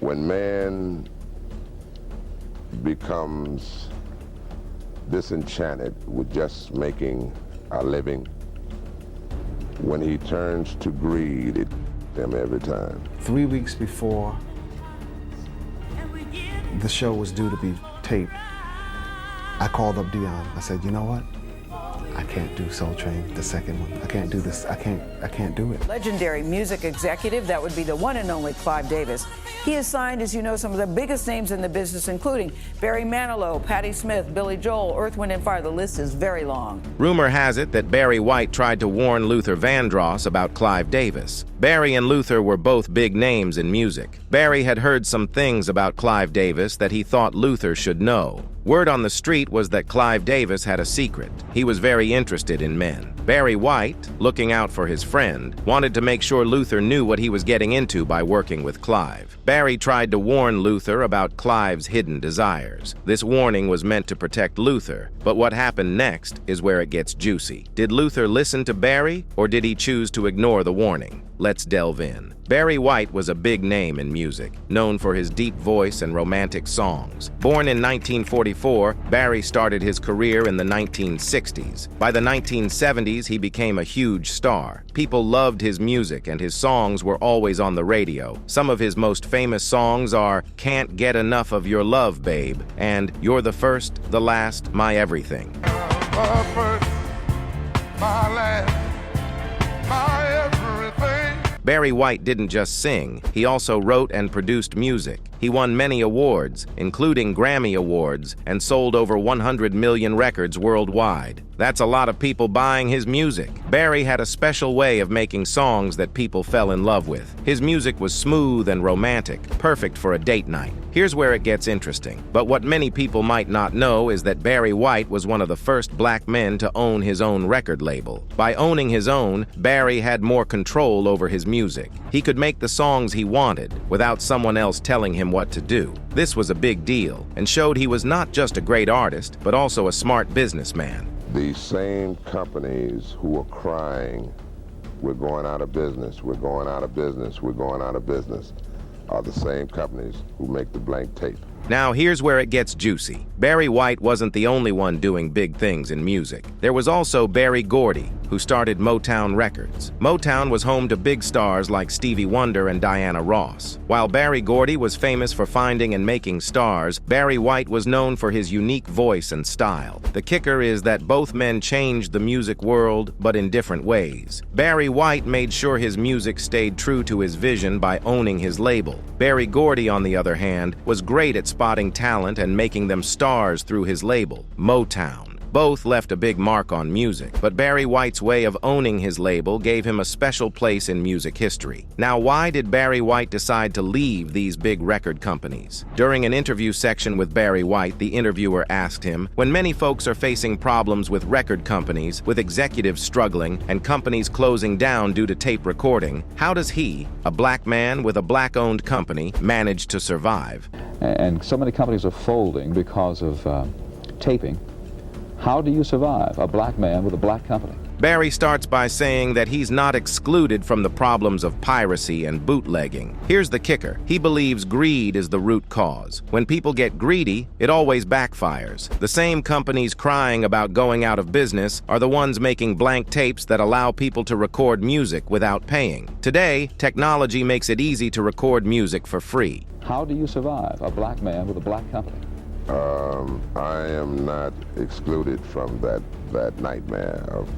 When man becomes disenchanted with just making a living, when he turns to greed, it him every time. 3 weeks before the show was due to be taped, I called up Dion. I said, you know what? I can't do Soul Train, the second one. I can't do this. I can't do it. Legendary music executive, that would be the one and only Clive Davis. He has signed, as you know, some of the biggest names in the business, including Barry Manilow, Patti Smith, Billy Joel, Earth, Wind & Fire. The list is very long. Rumor has it that Barry White tried to warn Luther Vandross about Clive Davis. Barry and Luther were both big names in music. Barry had heard some things about Clive Davis that he thought Luther should know. Word on the street was that Clive Davis had a secret. He was very interested in men. Barry White, looking out for his friend, wanted to make sure Luther knew what he was getting into by working with Clive. Barry tried to warn Luther about Clive's hidden desires. This warning was meant to protect Luther, but what happened next is where it gets juicy. Did Luther listen to Barry, or did he choose to ignore the warning? Let's delve in. Barry White was a big name in music, known for his deep voice and romantic songs. Born in 1944, Barry started his career in the 1960s. By the 1970s, he became a huge star. People loved his music, and his songs were always on the radio. Some of his most famous songs are Can't Get Enough of Your Love, Babe, and You're the First, the Last, My Everything. Barry White didn't just sing, he also wrote and produced music. He won many awards, including Grammy Awards, and sold over 100 million records worldwide. That's a lot of people buying his music. Barry had a special way of making songs that people fell in love with. His music was smooth and romantic, perfect for a date night. Here's where it gets interesting. But what many people might not know is that Barry White was one of the first black men to own his own record label. By owning his own, Barry had more control over his music. He could make the songs he wanted without someone else telling him what to do. This was a big deal and showed he was not just a great artist, but also a smart businessman. These same companies who are crying, we're going out of business, we're going out of business, we're going out of business, are the same companies who make the blank tape. Now here's where it gets juicy. Barry White wasn't the only one doing big things in music. There was also Berry Gordy, who started Motown Records. Motown was home to big stars like Stevie Wonder and Diana Ross. While Berry Gordy was famous for finding and making stars, Barry White was known for his unique voice and style. The kicker is that both men changed the music world, but in different ways. Barry White made sure his music stayed true to his vision by owning his label. Berry Gordy, on the other hand, was great at spotting talent and making them stars through his label, Motown. Both left a big mark on music, but Barry White's way of owning his label gave him a special place in music history. Now, why did Barry White decide to leave these big record companies? During an interview section with Barry White, the interviewer asked him, when many folks are facing problems with record companies, with executives struggling, and companies closing down due to tape recording, how does he, a black man with a black-owned company, manage to survive? And so many companies are folding because of taping. How do you survive, a black man with a black company? Barry starts by saying that he's not excluded from the problems of piracy and bootlegging. Here's the kicker. He believes greed is the root cause. When people get greedy, it always backfires. The same companies crying about going out of business are the ones making blank tapes that allow people to record music without paying. Today, technology makes it easy to record music for free. How do you survive, a black man with a black company? I am not excluded from that nightmare of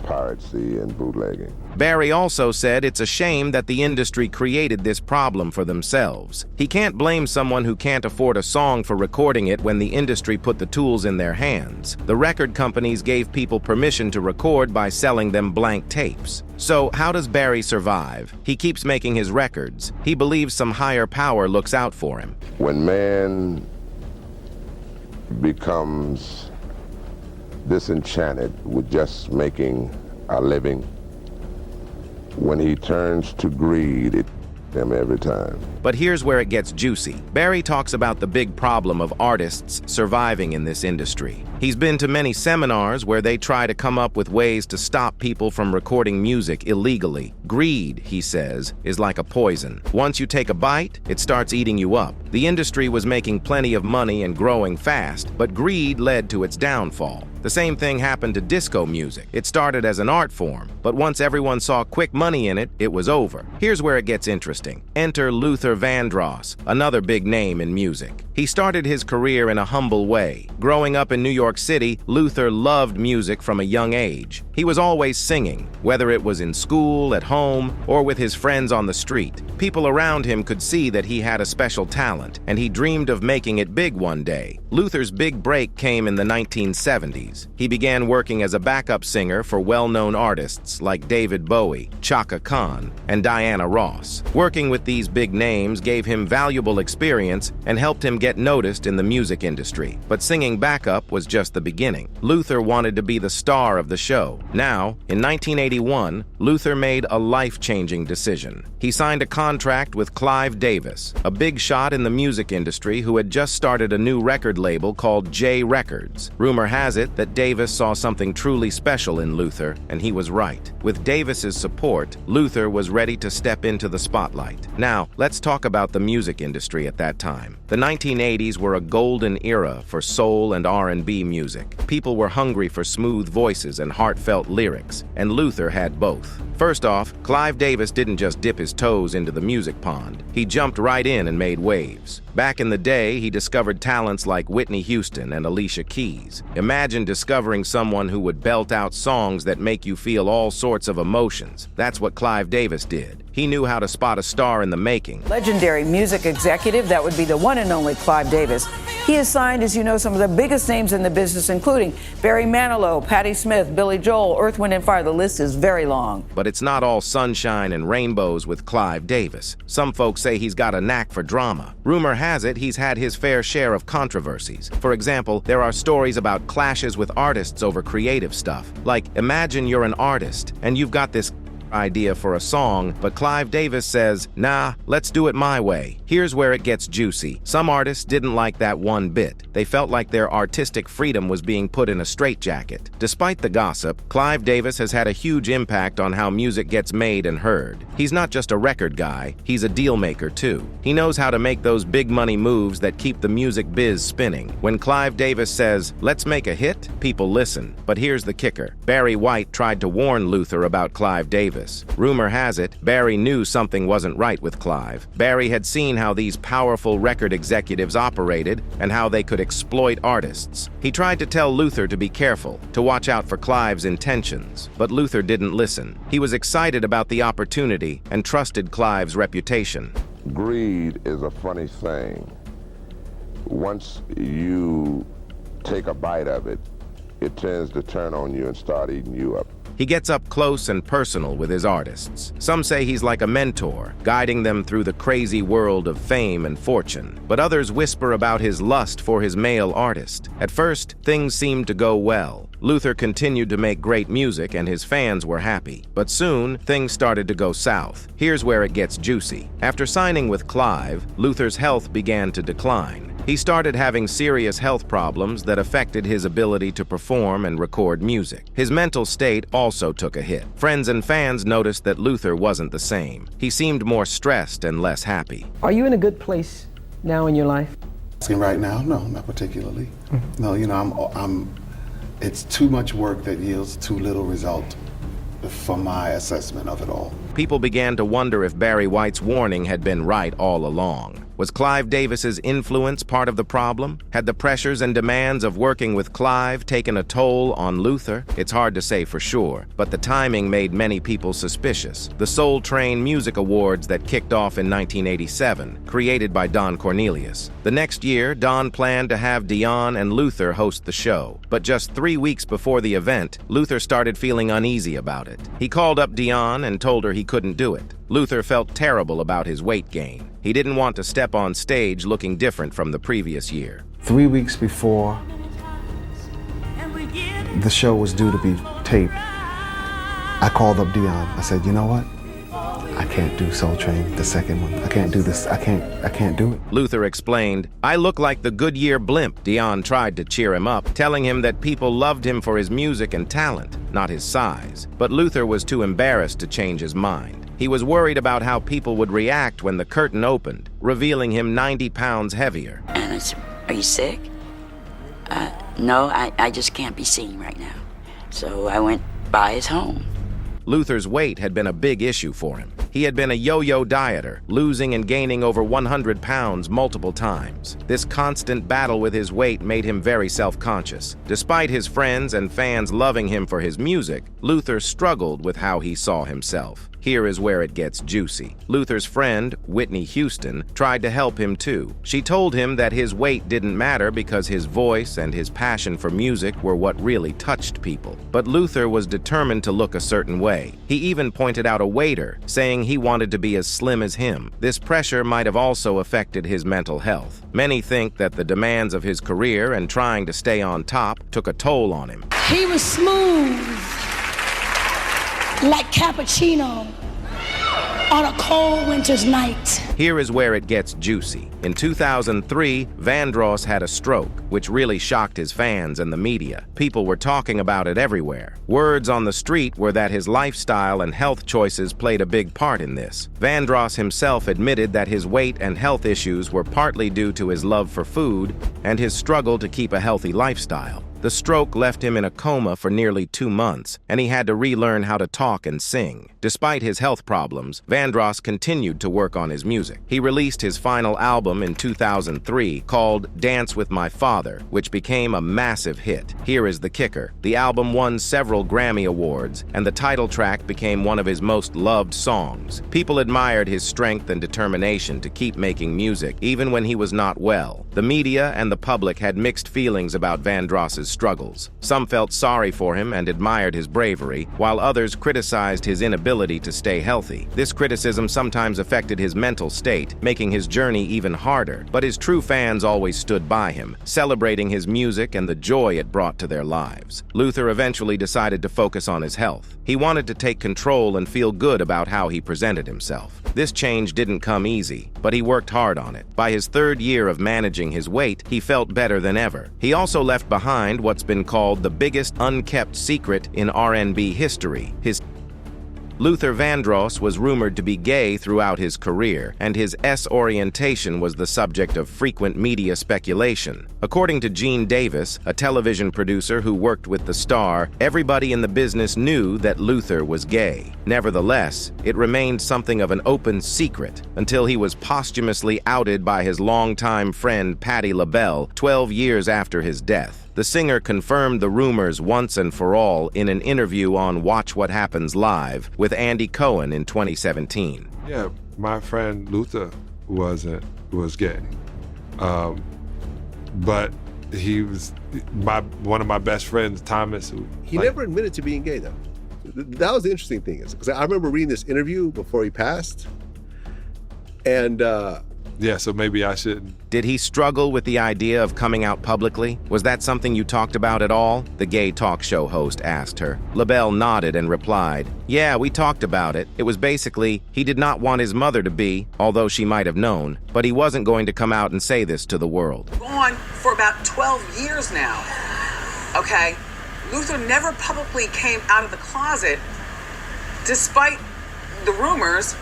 piracy and bootlegging. Barry also said it's a shame that the industry created this problem for themselves. He can't blame someone who can't afford a song for recording it when the industry put the tools in their hands. The record companies gave people permission to record by selling them blank tapes. So how does Barry survive? He keeps making his records. He believes some higher power looks out for him. When man becomes disenchanted with just making a living, when he turns to greed, it him every time. But here's where it gets juicy. Barry talks about the big problem of artists surviving in this industry. He's been to many seminars where they try to come up with ways to stop people from recording music illegally. Greed, he says, is like a poison. Once you take a bite, it starts eating you up. The industry was making plenty of money and growing fast, but greed led to its downfall. The same thing happened to disco music. It started as an art form, but once everyone saw quick money in it, it was over. Here's where it gets interesting. Enter Luther Vandross, another big name in music. He started his career in a humble way. Growing up in New York City, Luther loved music from a young age. He was always singing, whether it was in school, at home, or with his friends on the street. People around him could see that he had a special talent, and he dreamed of making it big one day. Luther's big break came in the 1970s. He began working as a backup singer for well-known artists like David Bowie, Chaka Khan, and Diana Ross. Working with these big names gave him valuable experience and helped him get noticed in the music industry. But singing backup was just the beginning. Luther wanted to be the star of the show. Now, in 1981, Luther made a life-changing decision. He signed a contract with Clive Davis, a big shot in the music industry who had just started a new record label called J Records. Rumor has it that Davis saw something truly special in Luther, and he was right. With Davis's support, Luther was ready to step into the spotlight. Now, let's talk about the music industry at that time. The 1980s were a golden era for soul and R&B music. People were hungry for smooth voices and heartfelt lyrics, and Luther had both. First off, Clive Davis didn't just dip his toes into the music pond. He jumped right in and made waves. Back in the day, he discovered talents like Whitney Houston and Alicia Keys. Imagine discovering someone who would belt out songs that make you feel all sorts of emotions. That's what Clive Davis did. He knew how to spot a star in the making. Legendary music executive, that would be the one and only Clive Davis. He has signed, as you know, some of the biggest names in the business, including Barry Manilow, Patti Smith, Billy Joel, Earth, Wind & Fire. The list is very long. But it's not all sunshine and rainbows with Clive Davis. Some folks say he's got a knack for drama. Rumor has it he's had his fair share of controversies. For example, there are stories about clashes with artists over creative stuff. Like, imagine you're an artist and you've got this idea for a song, but Clive Davis says, nah, let's do it my way. Here's where it gets juicy. Some artists didn't like that one bit. They felt like their artistic freedom was being put in a straitjacket. Despite the gossip, Clive Davis has had a huge impact on how music gets made and heard. He's not just a record guy, he's a deal maker too. He knows how to make those big money moves that keep the music biz spinning. When Clive Davis says, let's make a hit, people listen. But here's the kicker. Barry White tried to warn Luther about Clive Davis. Rumor has it, Barry knew something wasn't right with Clive. Barry had seen how these powerful record executives operated and how they could exploit artists. He tried to tell Luther to be careful, to watch out for Clive's intentions. But Luther didn't listen. He was excited about the opportunity and trusted Clive's reputation. Greed is a funny thing. Once you take a bite of it, it tends to turn on you and start eating you up. He gets up close and personal with his artists. Some say he's like a mentor, guiding them through the crazy world of fame and fortune. But others whisper about his lust for his male artist. At first, things seemed to go well. Luther continued to make great music and his fans were happy. But soon, things started to go south. Here's where it gets juicy. After signing with Clive, Luther's health began to decline. He started having serious health problems that affected his ability to perform and record music. His mental state also took a hit. Friends and fans noticed that Luther wasn't the same. He seemed more stressed and less happy. Are you in a good place now in your life? Right now, no, not particularly. No, you know, it's too much work that yields too little result from my assessment of it all. People began to wonder if Barry White's warning had been right all along. Was Clive Davis's influence part of the problem? Had the pressures and demands of working with Clive taken a toll on Luther? It's hard to say for sure, but the timing made many people suspicious. The Soul Train Music Awards that kicked off in 1987, created by Don Cornelius. The next year, Don planned to have Dion and Luther host the show. But just 3 weeks before the event, Luther started feeling uneasy about it. He called up Dion and told her he couldn't do it. Luther felt terrible about his weight gain. He didn't want to step on stage looking different from the previous year. 3 weeks before the show was due to be taped, I called up Dion. I said, you know what? I can't do Soul Train, the second one. I can't do this. I can't do it. Luther explained, "I look like the Goodyear blimp." Dion tried to cheer him up, telling him that people loved him for his music and talent, not his size. But Luther was too embarrassed to change his mind. He was worried about how people would react when the curtain opened, revealing him 90 pounds heavier. And I said, "Are you sick?" No, I just can't be seen right now. So I went by his home. Luther's weight had been a big issue for him. He had been a yo-yo dieter, losing and gaining over 100 pounds multiple times. This constant battle with his weight made him very self-conscious. Despite his friends and fans loving him for his music, Luther struggled with how he saw himself. Here is where it gets juicy. Luther's friend, Whitney Houston, tried to help him too. She told him that his weight didn't matter because his voice and his passion for music were what really touched people. But Luther was determined to look a certain way. He even pointed out a waiter, saying he wanted to be as slim as him. This pressure might have also affected his mental health. Many think that the demands of his career and trying to stay on top took a toll on him. He was smooth, like cappuccino on a cold winter's night. Here is where it gets juicy. In 2003, Vandross had a stroke, which really shocked his fans and the media. People were talking about it everywhere. Words on the street were that his lifestyle and health choices played a big part in this. Vandross himself admitted that his weight and health issues were partly due to his love for food and his struggle to keep a healthy lifestyle. The stroke left him in a coma for nearly 2 months, and he had to relearn how to talk and sing. Despite his health problems, Vandross continued to work on his music. He released his final album in 2003 called Dance With My Father, which became a massive hit. Here is the kicker. The album won several Grammy Awards, and the title track became one of his most loved songs. People admired his strength and determination to keep making music, even when he was not well. The media and the public had mixed feelings about Vandross's struggles. Some felt sorry for him and admired his bravery, while others criticized his inability to stay healthy. This criticism sometimes affected his mental state, making his journey even harder. But his true fans always stood by him, celebrating his music and the joy it brought to their lives. Luther eventually decided to focus on his health. He wanted to take control and feel good about how he presented himself. This change didn't come easy, but he worked hard on it. By his 3rd year of managing his weight, he felt better than ever. He also left behind what's been called the biggest unkept secret in R&B history. Luther Vandross was rumored to be gay throughout his career, and his orientation was the subject of frequent media speculation. According to Gene Davis, a television producer who worked with the star, everybody in the business knew that Luther was gay. Nevertheless, it remained something of an open secret until he was posthumously outed by his longtime friend Patti LaBelle 12 years after his death. The singer confirmed the rumors once and for all in an interview on Watch What Happens Live with Andy Cohen in 2017. Yeah, my friend Luther was gay, but he was one of my best friends, Thomas. He never admitted to being gay, though. That was the interesting thing, is because I remember reading this interview before he passed, and yeah, so maybe I shouldn't. Did he struggle with the idea of coming out publicly? Was that something you talked about at all? The gay talk show host asked her. LaBelle nodded and replied, "Yeah, we talked about it. It was basically, he did not want his mother to be, although she might have known, but he wasn't going to come out and say this to the world." On for about 12 years now, okay? Luther never publicly came out of the closet, despite the rumors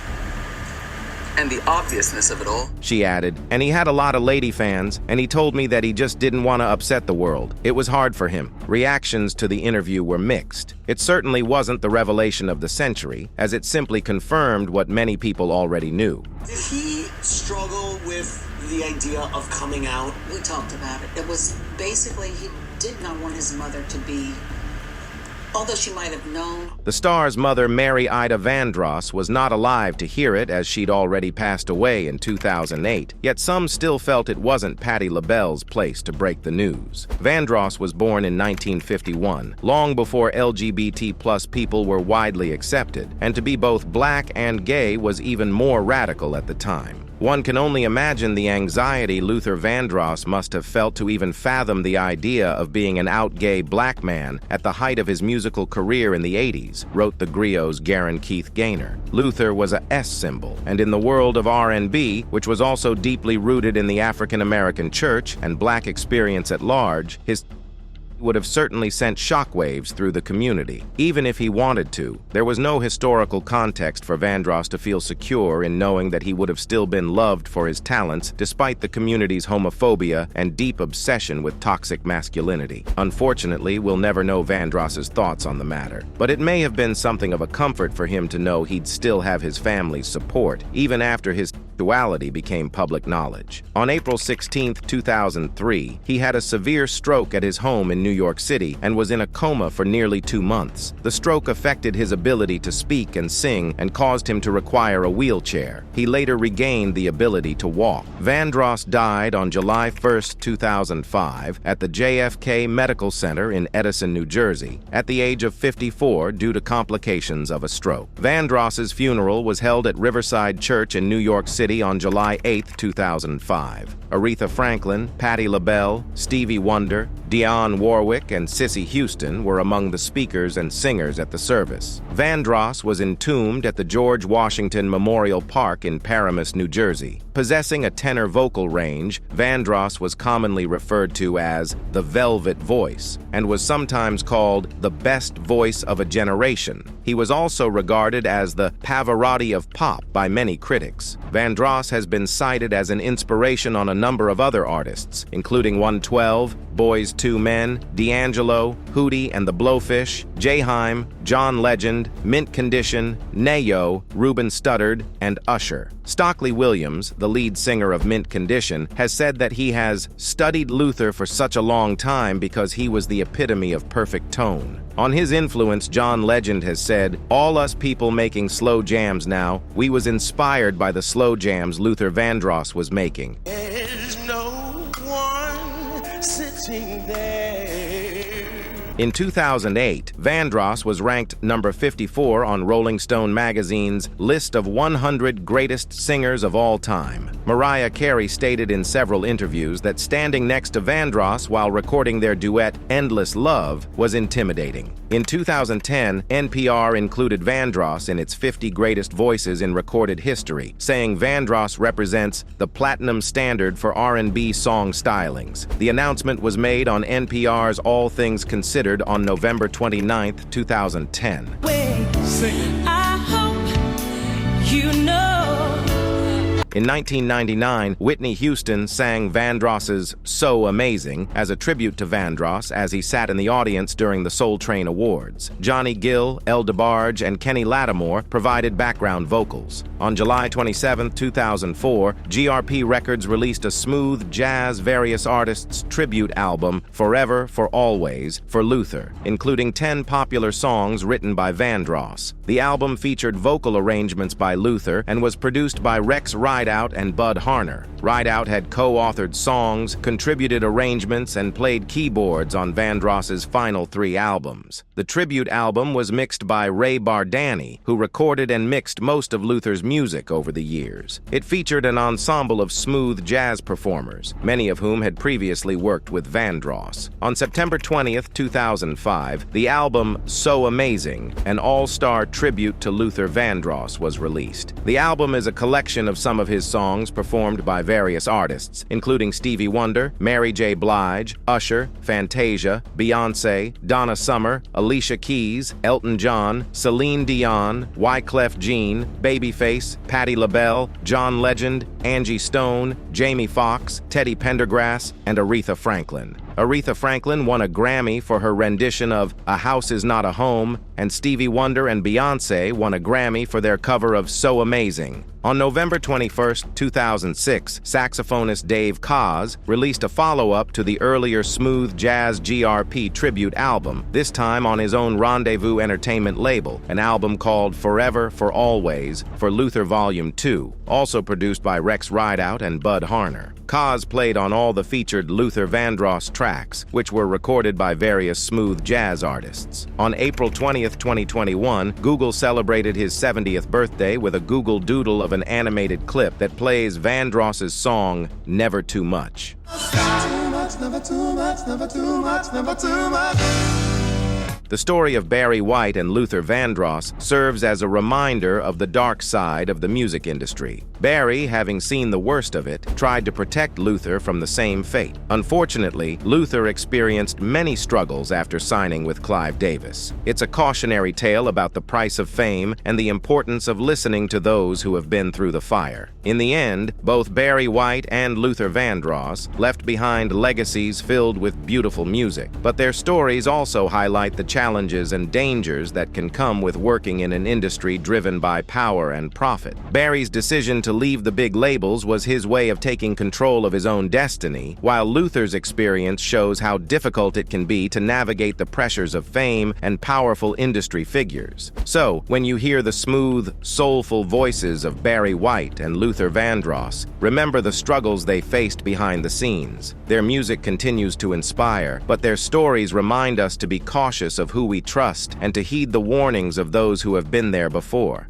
and the obviousness of it all. She added, and he had a lot of lady fans, and he told me that he just didn't want to upset the world. It was hard for him. Reactions to the interview were mixed. It certainly wasn't the revelation of the century, as it simply confirmed what many people already knew. Did he struggle with the idea of coming out? We talked about it. It was basically, he did not want his mother to be, although she might have known. The star's mother, Mary Ida Vandross, was not alive to hear it, as she'd already passed away in 2008, yet some still felt it wasn't Patti LaBelle's place to break the news. Vandross was born in 1951, long before LGBT+ people were widely accepted, and to be both black and gay was even more radical at the time. One can only imagine the anxiety Luther Vandross must have felt to even fathom the idea of being an out-gay black man at the height of his musical career in the 80s, wrote the Griot's Garen Keith Gaynor. Luther was a S symbol, and in the world of R&B, which was also deeply rooted in the African-American church and black experience at large, his would have certainly sent shockwaves through the community. Even if he wanted to, there was no historical context for Vandross to feel secure in knowing that he would have still been loved for his talents despite the community's homophobia and deep obsession with toxic masculinity. Unfortunately, we'll never know Vandross's thoughts on the matter, but it may have been something of a comfort for him to know he'd still have his family's support, even after his sexuality became public knowledge. On April 16, 2003, he had a severe stroke at his home in New York City and was in a coma for nearly 2 months. The stroke affected his ability to speak and sing and caused him to require a wheelchair. He later regained the ability to walk. Vandross died on July 1, 2005, at the JFK Medical Center in Edison, New Jersey, at the age of 54 due to complications of a stroke. Vandross's funeral was held at Riverside Church in New York City on July 8, 2005. Aretha Franklin, Patti LaBelle, Stevie Wonder, Dionne Warwick, and Cissy Houston were among the speakers and singers at the service. Vandross was entombed at the George Washington Memorial Park in Paramus, New Jersey. Possessing a tenor vocal range, Vandross was commonly referred to as the Velvet Voice and was sometimes called the best voice of a generation. He was also regarded as the Pavarotti of pop by many critics. Vandross has been cited as an inspiration on a number of other artists, including 112, Boys II Men, D'Angelo, Hootie and the Blowfish, J-Hyme, John Legend, Mint Condition, Nayo, Ruben Studdard, and Usher. Stockley Williams, the lead singer of Mint Condition, has said that he has studied Luther for such a long time because he was the epitome of perfect tone. On his influence, John Legend has said, "All us people making slow jams now, we was inspired by the slow jams Luther Vandross was making." There's no one sitting there. In 2008, Vandross was ranked number 54 on Rolling Stone magazine's list of 100 greatest singers of all time. Mariah Carey stated in several interviews that standing next to Vandross while recording their duet Endless Love was intimidating. In 2010, NPR included Vandross in its 50 greatest voices in recorded history, saying Vandross represents the platinum standard for R&B song stylings. The announcement was made on NPR's All Things Considered on November 29, 2010. I hope you know. In 1999, Whitney Houston sang Vandross's So Amazing as a tribute to Vandross as he sat in the audience during the Soul Train Awards. Johnny Gill, El DeBarge, and Kenny Lattimore provided background vocals. On July 27, 2004, GRP Records released a smooth jazz various artists tribute album, Forever for Always, for Luther, including 10 popular songs written by Vandross. The album featured vocal arrangements by Luther and was produced by Rex Rideout and Bud Harner. Rideout had co-authored songs, contributed arrangements, and played keyboards on Vandross's final 3 albums. The tribute album was mixed by Ray Bardani, who recorded and mixed most of Luther's music over the years. It featured an ensemble of smooth jazz performers, many of whom had previously worked with Vandross. On September 20th, 2005, the album So Amazing, an all-star tribute to Luther Vandross, was released. The album is a collection of some of his songs performed by various artists, including Stevie Wonder, Mary J. Blige, Usher, Fantasia, Beyoncé, Donna Summer, Alicia Keys, Elton John, Celine Dion, Wyclef Jean, Babyface, Patti LaBelle, John Legend, Angie Stone, Jamie Foxx, Teddy Pendergrass, and Aretha Franklin. Aretha Franklin won a Grammy for her rendition of A House Is Not a Home, and Stevie Wonder and Beyoncé won a Grammy for their cover of So Amazing. On November 21, 2006, saxophonist Dave Koz released a follow-up to the earlier smooth jazz GRP tribute album, this time on his own Rendezvous Entertainment label, an album called Forever for Always for Luther Volume 2, also produced by Rex Rideout and Bud Harner. Koz played on all the featured Luther Vandross tracks tracks, which were recorded by various smooth jazz artists. On April 20th, 2021, Google celebrated his 70th birthday with a Google Doodle of an animated clip that plays Vandross's song, Never Too Much. Never too much, never too much, never too much. The story of Barry White and Luther Vandross serves as a reminder of the dark side of the music industry. Barry, having seen the worst of it, tried to protect Luther from the same fate. Unfortunately, Luther experienced many struggles after signing with Clive Davis. It's a cautionary tale about the price of fame and the importance of listening to those who have been through the fire. In the end, both Barry White and Luther Vandross left behind legacies filled with beautiful music, but their stories also highlight the challenges and dangers that can come with working in an industry driven by power and profit. Barry's decision to leave the big labels was his way of taking control of his own destiny, while Luther's experience shows how difficult it can be to navigate the pressures of fame and powerful industry figures. So, when you hear the smooth, soulful voices of Barry White and Luther Vandross, remember the struggles they faced behind the scenes. Their music continues to inspire, but their stories remind us to be cautious of who we trust and to heed the warnings of those who have been there before.